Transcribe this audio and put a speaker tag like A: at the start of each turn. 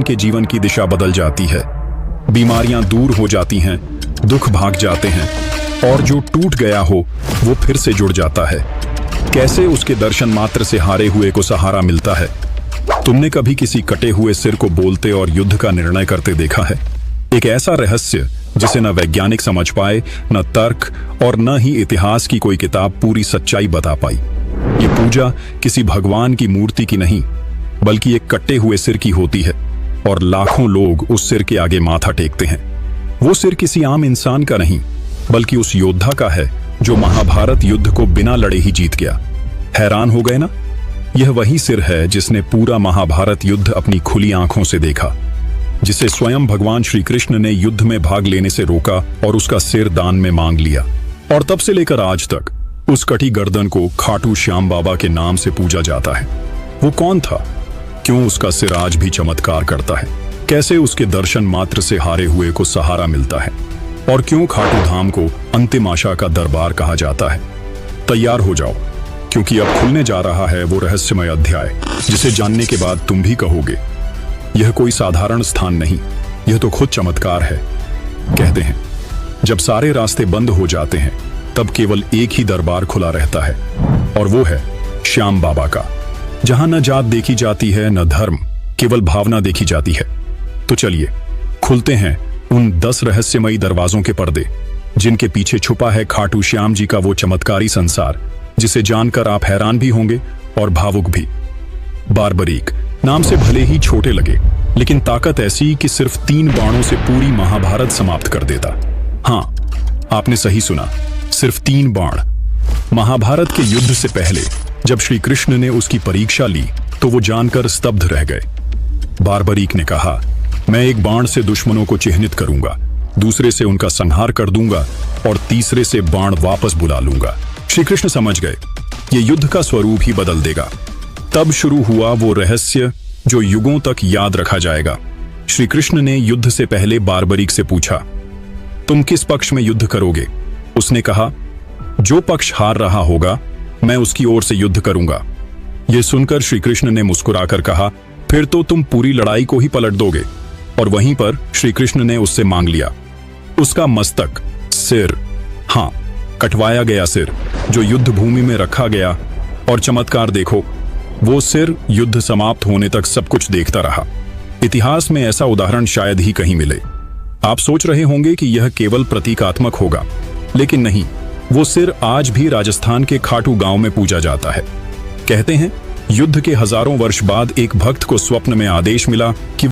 A: के जीवन की दिशा बदल जाती है, बीमारियां दूर हो जाती हैं, दुख भाग जाते हैं और जो टूट गया हो वो फिर से जुड़ जाता है। कैसे उसके दर्शन मात्र से हारे हुए को सहारा मिलता है। तुमने कभी किसी कटे हुए सिर को बोलते और युद्ध का निर्णय करते देखा है? एक ऐसा रहस्य जिसे न वैज्ञानिक समझ पाए, न तर्क और न ही इतिहास की कोई किताब पूरी सच्चाई बता पाई। ये पूजा किसी भगवान की मूर्ति की नहीं, बल्कि एक कटे हुए सिर की होती है और लाखों लोग उस सिर के आगे माथा टेकते हैं। वो सिर किसी आम इंसान का नहीं, बल्कि उस योद्धा का है जो महाभारत युद्ध को बिना लड़े ही जीत गया। हैरान हो गए ना? यह वही सिर है जिसने पूरा महाभारत युद्ध अपनी खुली आंखों से देखा, जिसे स्वयं भगवान श्री कृष्ण ने युद्ध में भाग लेने से रोका और उसका सिर दान में मांग लिया। और तब से लेकर आज तक उस कटी गर्दन को खाटू श्याम बाबा के नाम से पूजा जाता है। वो कौन था? क्यों उसका सिर आज भी चमत्कार करता है? कैसे उसके दर्शन मात्र से हारे हुए को सहारा मिलता है? और क्यों खाटू धाम को अंतिम आशा का दरबार कहा जाता है? तैयार हो जाओ, क्योंकि अब खुलने जा रहा है वो रहस्यमय अध्याय जिसे जानने के बाद तुम भी कहोगे, यह कोई साधारण स्थान नहीं, यह तो खुद चमत्कार है। कहते हैं जब सारे रास्ते बंद हो जाते हैं तब केवल एक ही दरबार खुला रहता है, और वो है श्याम बाबा का, जहां न जात देखी जाती है न धर्म, केवल भावना देखी जाती है। तो चलिए खुलते हैं उन 10 रहस्यमयी दरवाजों के पर्दे, जिनके पीछे छुपा है खाटू श्याम जी का वो चमत्कारी संसार जिसे जानकर आप हैरान भी होंगे और भावुक भी। बारबरीक नाम से भले ही छोटे लगे, लेकिन ताकत ऐसी कि सिर्फ 3 बाणों से पूरी महाभारत समाप्त कर देता। हाँ, आपने सही सुना, सिर्फ 3 बाण। महाभारत के युद्ध से पहले जब श्री कृष्ण ने उसकी परीक्षा ली तो वो जानकर स्तब्ध रह गए। बारबरीक ने कहा, मैं एक बाण से दुश्मनों को चिह्नित करूंगा, दूसरे से उनका संहार कर दूंगा और तीसरे से बाण वापस बुला लूंगा। श्री कृष्ण समझ गए ये युद्ध का स्वरूप ही बदल देगा। तब शुरू हुआ वो रहस्य जो युगों तक याद रखा जाएगा। श्री कृष्ण ने युद्ध से पहले बारबरीक से पूछा, तुम किस पक्ष में युद्ध करोगे? उसने कहा, जो पक्ष हार रहा होगा मैं उसकी ओर से युद्ध करूंगा। यह सुनकर श्री कृष्ण ने मुस्कुराकर कहा, फिर तो तुम पूरी लड़ाई को ही पलट दोगे। और वहीं पर श्री कृष्ण ने उससे मांग लिया उसका मस्तक, सिर, हाँ, कटवाया गया सिर जो युद्ध भूमि में रखा गया। और चमत्कार देखो, वो सिर युद्ध समाप्त होने तक सब कुछ देखता रहा। इतिहास में ऐसा उदाहरण शायद ही कहीं मिले। आप सोच रहे होंगे कि यह केवल प्रतीकात्मक होगा, लेकिन नहीं, वो सिर आज भी राजस्थान के खाटू गांव में पूजा जाता है। कहते हैं युद्ध के हजारों वर्ष बाद एक भक्त को स्वप्न में आदेश मिला कि